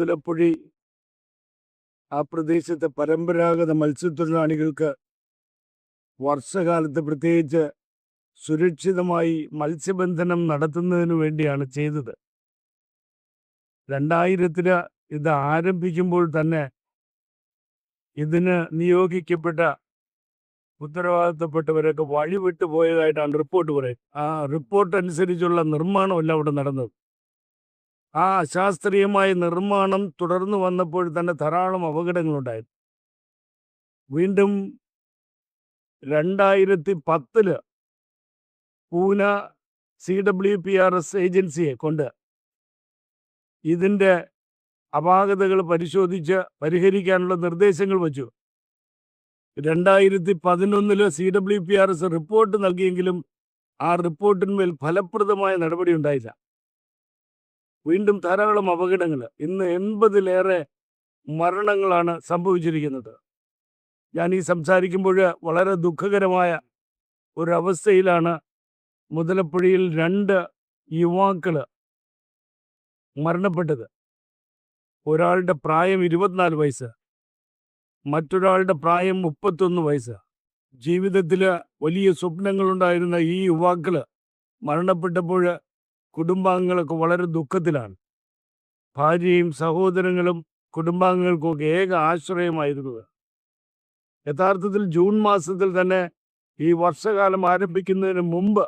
മുതലപ്പുഴി ആ പ്രദേശത്തെ പരമ്പരാഗത മത്സ്യത്തൊഴിലാളികൾക്ക് വർഷകാലത്ത് പ്രത്യേകിച്ച് സുരക്ഷിതമായി മത്സ്യബന്ധനം നടത്തുന്നതിന് വേണ്ടിയാണ് ചെയ്തത്. 2000 ഇത് ആരംഭിക്കുമ്പോൾ തന്നെ ഇതിന് നിയോഗിക്കപ്പെട്ട ഉത്തരവാദിത്തപ്പെട്ടവരൊക്കെ വഴിവിട്ടു പോയതായിട്ടാണ് റിപ്പോർട്ട് പറയുന്നത്. ആ റിപ്പോർട്ട് അനുസരിച്ചുള്ള നിർമ്മാണമല്ല അവിടെ നടന്നത്. ആ അശാസ്ത്രീയമായ നിർമ്മാണം തുടർന്ന് വന്നപ്പോൾ തന്നെ ധാരാളം അപകടങ്ങളുണ്ടായിരുന്നു. വീണ്ടും 2010 പൂന CWPRS ഏജൻസിയെ കൊണ്ട് ഇതിൻ്റെ അപാകതകൾ പരിശോധിച്ച് പരിഹരിക്കാനുള്ള നിർദ്ദേശങ്ങൾ വച്ചു. 2011 CWPRS റിപ്പോർട്ട് നൽകിയെങ്കിലും ആ റിപ്പോർട്ടിന്മേൽ ഫലപ്രദമായ നടപടി ഉണ്ടായില്ല. വീണ്ടും ധാരാളം അപകടങ്ങൾ. ഇന്ന് 80-ലേറെ മരണങ്ങളാണ് സംഭവിച്ചിരിക്കുന്നത്. ഞാൻ ഈ സംസാരിക്കുമ്പോൾ വളരെ ദുഃഖകരമായ ഒരവസ്ഥയിലാണ് മുതലപ്പുഴയിൽ 2 യുവാക്കൾ മരണപ്പെട്ടത്. ഒരാളുടെ പ്രായം 24 വയസ്സ്, മറ്റൊരാളുടെ പ്രായം 31 വയസ്സ്. ജീവിതത്തിൽ വലിയ സ്വപ്നങ്ങളുണ്ടായിരുന്ന ഈ യുവാക്കൾ മരണപ്പെട്ടപ്പോൾ കുടുംബാംഗങ്ങളൊക്കെ വളരെ ദുഃഖത്തിലാണ്. ഭാര്യയും സഹോദരങ്ങളും കുടുംബാംഗങ്ങൾക്കൊക്കെ ഏക ആശ്രയമായിരുന്നത്. യഥാർത്ഥത്തിൽ ജൂൺ മാസത്തിൽ തന്നെ ഈ വർഷകാലം ആരംഭിക്കുന്നതിന് മുമ്പ്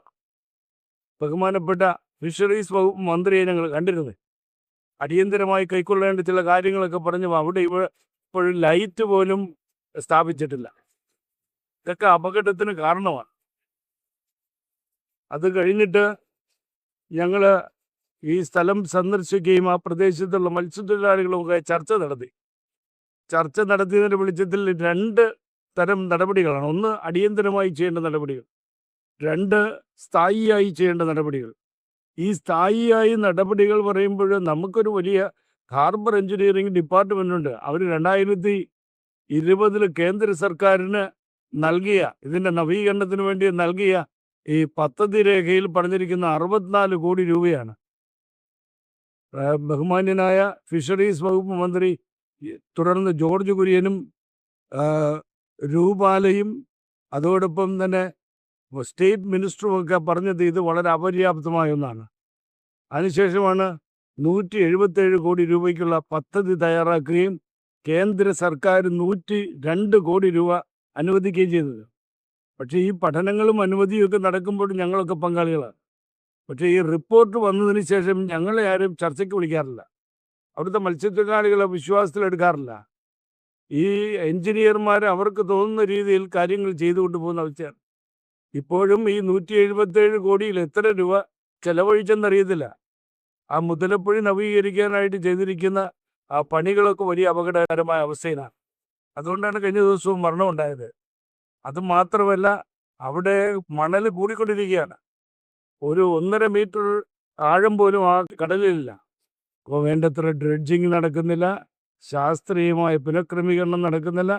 ബഹുമാനപ്പെട്ട ഫിഷറീസ് വകുപ്പ് മന്ത്രിയെ ഞങ്ങൾ കണ്ടിരുന്നു. അടിയന്തരമായി കൈക്കൊള്ളേണ്ട ചില കാര്യങ്ങളൊക്കെ പറഞ്ഞു. അവിടെ ഇപ്പോഴും ലൈറ്റ് പോലും സ്ഥാപിച്ചിട്ടില്ല. ഇതൊക്കെ അപകടത്തിന് കാരണമാണ്. അത് കഴിഞ്ഞിട്ട് ഞങ്ങൾ ഈ സ്ഥലം സന്ദർശിക്കുകയും ആ പ്രദേശത്തുള്ള മത്സ്യത്തൊഴിലാളികളുമൊക്കെ ചർച്ച നടത്തിയതിൻ്റെ വെളിച്ചത്തിൽ 2 തരം നടപടികളാണ്. ഒന്ന്, അടിയന്തരമായി ചെയ്യേണ്ട നടപടികൾ. 2, സ്ഥായിയായി ചെയ്യേണ്ട നടപടികൾ. ഈ സ്ഥായിയായി നടപടികൾ പറയുമ്പോൾ നമുക്കൊരു വലിയ ഹാർബർ എഞ്ചിനീയറിംഗ് ഡിപ്പാർട്ട്മെൻ്റ് ഉണ്ട്. അവർ 2020 കേന്ദ്ര സർക്കാരിന് നൽകിയ, ഇതിൻ്റെ നവീകരണത്തിന് വേണ്ടി നൽകിയ ഈ പദ്ധതി രേഖയിൽ പറഞ്ഞിരിക്കുന്ന 64 കോടി രൂപയാണ്. ബഹുമാന്യനായ ഫിഷറീസ് വകുപ്പ് മന്ത്രി, തുടർന്ന് ജോർജ് കുര്യനും രൂപാലയും അതോടൊപ്പം തന്നെ സ്റ്റേറ്റ് മിനിസ്റ്ററും ഒക്കെ പറഞ്ഞത് ഇത് വളരെ അപര്യാപ്തമായ ഒന്നാണ്. അതിനുശേഷമാണ് 177 കോടി രൂപയ്ക്കുള്ള പദ്ധതി തയ്യാറാക്കുകയും കേന്ദ്ര സർക്കാർ 102 കോടി രൂപ അനുവദിക്കുകയും ചെയ്തത്. പക്ഷേ ഈ പഠനങ്ങളും അനുമതിയൊക്കെ നടക്കുമ്പോൾ ഞങ്ങളൊക്കെ പങ്കാളികളാണ്. പക്ഷേ ഈ റിപ്പോർട്ട് വന്നതിന് ശേഷം ഞങ്ങളെ ആരും ചർച്ചയ്ക്ക് വിളിക്കാറില്ല. അവിടുത്തെ മത്സ്യത്തൊഴിലാളികളെ വിശ്വാസത്തിലെടുക്കാറില്ല. ഈ എഞ്ചിനീയർമാർ അവർക്ക് തോന്നുന്ന രീതിയിൽ കാര്യങ്ങൾ ചെയ്തുകൊണ്ട് പോകുന്ന അവസ്ഥയാണ്. ഇപ്പോഴും ഈ 177 കോടിയിൽ എത്ര രൂപ ചെലവഴിച്ചെന്നറിയത്തില്ല. ആ മുതലപ്പുഴി നവീകരിക്കാനായിട്ട് ചെയ്തിരിക്കുന്ന ആ പണികളൊക്കെ വലിയ അപകടകരമായ അവസ്ഥയിലാണ്. അതുകൊണ്ടാണ് കഴിഞ്ഞ ദിവസവും മരണമുണ്ടായത്. അതുമാത്രമല്ല, അവിടെ മണൽ കൂടിക്കൊണ്ടിരിക്കുകയാണ്. ഒരു 1.5 മീറ്റർ ആഴം പോലും ആ കടലിലില്ല. അപ്പോൾ വേണ്ടത്ര ഡ്രെഡ്ജിങ് നടക്കുന്നില്ല, ശാസ്ത്രീയമായ പുനഃക്രമീകരണം നടക്കുന്നില്ല,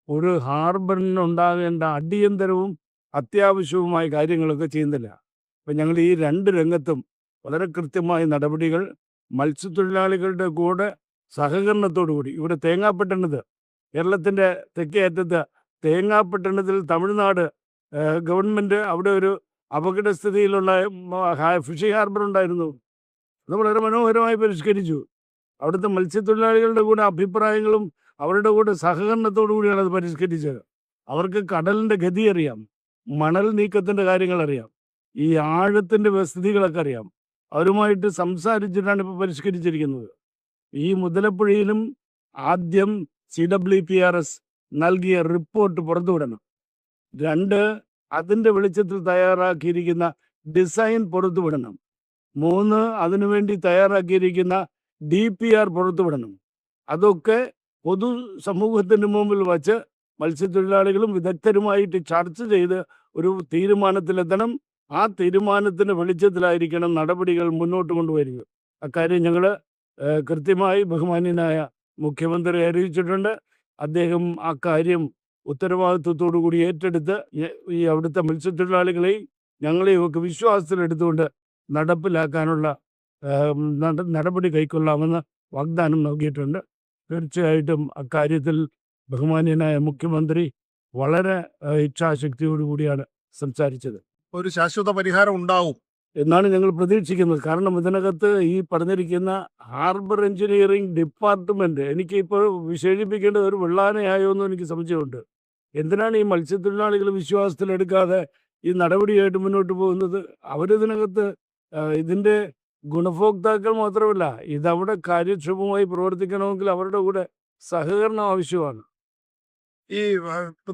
ഒരു ഹാർബറിനുണ്ടാകേണ്ട അടിയന്തരവും അത്യാവശ്യവുമായ കാര്യങ്ങളൊക്കെ ചെയ്യുന്നില്ല. അപ്പം ഞങ്ങൾ ഈ 2 രംഗത്തും വളരെ കൃത്യമായ നടപടികൾ മത്സ്യത്തൊഴിലാളികളുടെ കൂടെ സഹകരണത്തോടുകൂടി. ഇവിടെ തേങ്ങാപ്പട്ടണത്ത്, കേരളത്തിൻ്റെ തെക്കേ അറ്റത്ത് തേങ്ങാപ്പട്ടണത്തിൽ തമിഴ്നാട് ഗവൺമെൻറ് അവിടെ ഒരു അപകടസ്ഥിതിയിലുള്ള ഫിഷിംഗ് ഹാർബർ ഉണ്ടായിരുന്നു. അത് വളരെ മനോഹരമായി പരിഷ്കരിച്ചു. അവിടുത്തെ മത്സ്യത്തൊഴിലാളികളുടെ കൂടെ അഭിപ്രായങ്ങളും അവരുടെ കൂടെ സഹകരണത്തോടു കൂടിയാണ് അത് പരിഷ്കരിച്ചത്. അവർക്ക് കടലിൻ്റെ ഗതി അറിയാം, മണൽ നീക്കത്തിൻ്റെ കാര്യങ്ങളറിയാം, ഈ ആഴത്തിൻ്റെ സ്ഥിതികളൊക്കെ അറിയാം. അവരുമായിട്ട് സംസാരിച്ചിട്ടാണ് ഇപ്പോൾ പരിഷ്കരിച്ചിരിക്കുന്നത്. ഈ മുതലപ്പുഴയിലും ആദ്യം CWPRS നൽകിയ റിപ്പോർട്ട് പുറത്തുവിടണം. 2, അതിൻ്റെ വെളിച്ചത്തിൽ തയ്യാറാക്കിയിരിക്കുന്ന ഡിസൈൻ പുറത്തുവിടണം. 3, അതിനുവേണ്ടി തയ്യാറാക്കിയിരിക്കുന്ന DPR പുറത്തുവിടണം. അതൊക്കെ പൊതു സമൂഹത്തിന് മുമ്പിൽ വച്ച് മത്സ്യത്തൊഴിലാളികളും വിദഗ്ധരുമായിട്ട് ചർച്ച ചെയ്ത് ഒരു തീരുമാനത്തിലെത്തണം. ആ തീരുമാനത്തിൻ്റെ വെളിച്ചത്തിലായിരിക്കണം നടപടികൾ മുന്നോട്ട് കൊണ്ടുവരിക. അക്കാര്യം ഞങ്ങൾ കൃത്യമായി ബഹുമാന്യനായ മുഖ്യമന്ത്രി അറിയിച്ചിട്ടുണ്ട്. അദ്ദേഹം ആ കാര്യം ഉത്തരവാദിത്വത്തോടു കൂടി ഏറ്റെടുത്ത് ഈ അവിടുത്തെ മത്സ്യത്തൊഴിലാളികളെയും ഞങ്ങളെയും ഒക്കെ വിശ്വാസത്തിലെടുത്തുകൊണ്ട് നടപ്പിലാക്കാനുള്ള നടപടി കൈക്കൊള്ളാമെന്ന് വാഗ്ദാനം നൽകിയിട്ടുണ്ട്. തീർച്ചയായിട്ടും അക്കാര്യത്തിൽ ബഹുമാന്യനായ മുഖ്യമന്ത്രി വളരെ ഇച്ഛാശക്തിയോടുകൂടിയാണ് സംസാരിച്ചത് ഒരു ശാശ്വത പരിഹാരം ഉണ്ടാവും എന്നാണ് ഞങ്ങൾ പ്രതീക്ഷിക്കുന്നത്. കാരണം ഇതിനകത്ത് ഈ പറഞ്ഞിരിക്കുന്ന ഹാർബർ എഞ്ചിനീയറിംഗ് ഡിപ്പാർട്ട്മെൻറ്റ് എനിക്കിപ്പോൾ വിശേഷിപ്പിക്കേണ്ടത് ഒരു വെള്ളാനയായോ എന്നും എനിക്ക് സംശയമുണ്ട്. എന്തിനാണ് ഈ മത്സ്യത്തൊഴിലാളികൾ വിശ്വാസത്തിലെടുക്കാതെ ഈ നടപടിയായിട്ട് മുന്നോട്ട് പോകുന്നത്? അവരിതിനകത്ത് ഇതിൻ്റെ ഗുണഭോക്താക്കൾ മാത്രമല്ല, ഇതവിടെ കാര്യക്ഷമമായി പ്രവർത്തിക്കണമെങ്കിൽ അവരുടെ കൂടെ സഹകരണം ആവശ്യമാണ്. ഈ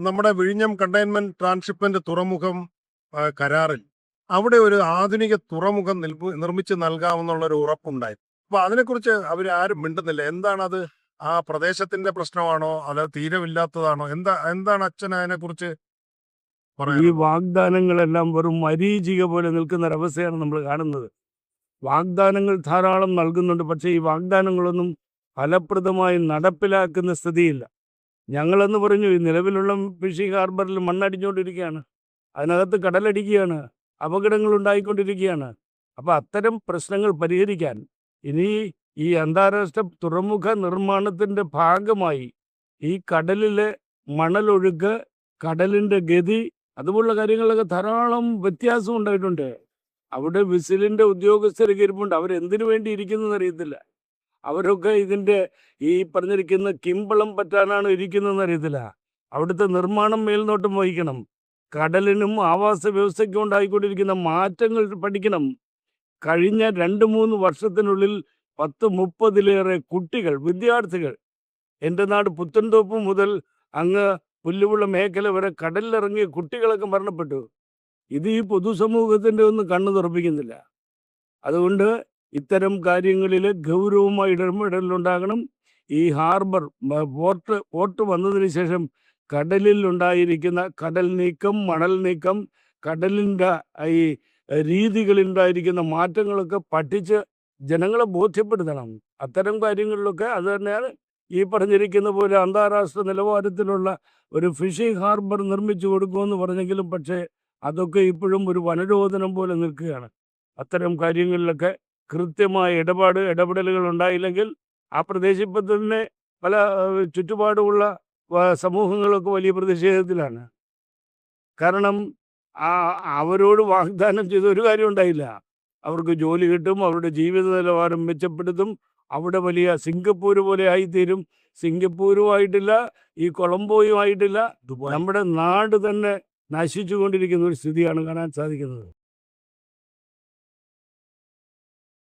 നമ്മുടെ വിഴിഞ്ഞം കണ്ടെയ്ൻമെന്റ് ട്രാൻസ്ഷിപ്മെന്റ് തുറമുഖം കരാറിൽ അവിടെ ഒരു ആധുനിക തുറമുഖം നിർമ്മിച്ച് നൽകാമെന്നുള്ള ഒരു ഉറപ്പുണ്ടായി. അപ്പൊ അതിനെക്കുറിച്ച് അവർ ആരും മിണ്ടുന്നില്ല. എന്താണത്? ആ പ്രദേശത്തിന്റെ പ്രശ്നമാണോ അതോ തീരമില്ലാത്തതാണോ? എന്താണ് അച്ഛൻ അതിനെക്കുറിച്ച് ഈ പറയാനുള്ളത്? വാഗ്ദാനങ്ങളെല്ലാം വെറും മരീചിക പോലെ നിൽക്കുന്ന ഒരവസ്ഥയാണ് നമ്മൾ കാണുന്നത്. വാഗ്ദാനങ്ങൾ ധാരാളം നൽകുന്നുണ്ട്, പക്ഷേ ഈ വാഗ്ദാനങ്ങളൊന്നും ഫലപ്രദമായി നടപ്പിലാക്കുന്ന സ്ഥിതിയില്ല. ഞങ്ങളെന്ന് പറഞ്ഞു ഈ നിലവിലുള്ള ഫിഷിംഗ് ഹാർബറിൽ മണ്ണടിഞ്ഞുകൊണ്ടിരിക്കുകയാണ്, അതിനകത്ത് കടലടിക്കുകയാണ്, അപകടങ്ങൾ ഉണ്ടായിക്കൊണ്ടിരിക്കുകയാണ്. അപ്പോൾ അത്തരം പ്രശ്നങ്ങൾ പരിഹരിക്കാൻ ഇനി ഈ അന്താരാഷ്ട്ര തുറമുഖ നിർമ്മാണത്തിൻ്റെ ഭാഗമായി ഈ കടലിലെ മണലൊഴുക്ക്, കടലിൻ്റെ ഗതി, അതുപോലുള്ള കാര്യങ്ങളിലൊക്കെ ധാരാളം വ്യത്യാസം ഉണ്ടായിട്ടുണ്ട്. അവിടെ വിസിലിൻ്റെ ഉദ്യോഗസ്ഥരൊക്കെ ഇരിപ്പുണ്ട്. അവരെന്തിനു വേണ്ടി ഇരിക്കുന്നതെന്ന് അറിയത്തില്ല. അവരൊക്കെ ഇതിൻ്റെ ഈ പറഞ്ഞിരിക്കുന്ന കിമ്പളം പറ്റാനാണ് ഇരിക്കുന്നതെന്ന് അറിയത്തില്ല. അവിടുത്തെ നിർമ്മാണം മേൽനോട്ടം വഹിക്കണം. കടലിനും ആവാസ വ്യവസ്ഥയ്ക്കും ഉണ്ടായിക്കൊണ്ടിരിക്കുന്ന മാറ്റങ്ങൾ പഠിക്കണം. കഴിഞ്ഞ 2-3 വർഷത്തിനുള്ളിൽ 10-30-ലേറെ കുട്ടികൾ, വിദ്യാർത്ഥികൾ, എൻ്റെ നാട് പുത്തൻതോപ്പ് മുതൽ അങ്ങ് പുല്ലുവിള മേഖല വരെ കടലിലിറങ്ങിയ കുട്ടികളൊക്കെ മരണപ്പെട്ടു. ഇത് ഈ പൊതുസമൂഹത്തിൻ്റെ ഒന്നും കണ്ണു തുറപ്പിക്കുന്നില്ല. അതുകൊണ്ട് ഇത്തരം കാര്യങ്ങളിൽ ഗൗരവമായ ഇടപെടലുണ്ടാകണം. ഈ ഹാർബർ പോർട്ട് വന്നതിന് ശേഷം കടലിൽ ഉണ്ടായിരിക്കുന്ന കടൽ നീക്കം, മണൽ നീക്കം, കടലിൻ്റെ ഈ രീതികളിലുണ്ടായിരിക്കുന്ന മാറ്റങ്ങളൊക്കെ പഠിച്ച് ജനങ്ങളെ ബോധ്യപ്പെടുത്തണം. അത്തരം കാര്യങ്ങളിലൊക്കെ അത് തന്നെയാണ് ഈ പറഞ്ഞിരിക്കുന്ന പോലെ അന്താരാഷ്ട്ര നിലവാരത്തിലുള്ള ഒരു ഫിഷിംഗ് ഹാർബർ നിർമ്മിച്ചു കൊടുക്കുമെന്ന് പറഞ്ഞെങ്കിലും പക്ഷേ അതൊക്കെ ഇപ്പോഴും ഒരു വനരോധനം പോലെ നിൽക്കുകയാണ്. അത്തരം കാര്യങ്ങളിലൊക്കെ കൃത്യമായ ഇടപെടലുകൾ ഉണ്ടായില്ലെങ്കിൽ ആ പ്രദേശത്ത് തന്നെ പല ചുറ്റുപാടുമുള്ള സമൂഹങ്ങളൊക്കെ വലിയ പ്രതിഷേധത്തിലാണ്. കാരണം അവരോട് വാഗ്ദാനം ചെയ്ത ഒരു കാര്യം ഉണ്ടായില്ല. അവർക്ക് ജോലി കിട്ടും, അവരുടെ ജീവിത നിലവാരം മെച്ചപ്പെടുത്തും, അവിടെ വലിയ സിംഗപ്പൂർ പോലെ ആയിത്തീരും. സിംഗപ്പൂരും ആയിട്ടില്ല, ഈ കൊളംബോയും ആയിട്ടില്ല. നമ്മുടെ നാട് തന്നെ നശിച്ചുകൊണ്ടിരിക്കുന്ന ഒരു സ്ഥിതിയാണ് കാണാൻ സാധിക്കുന്നത്.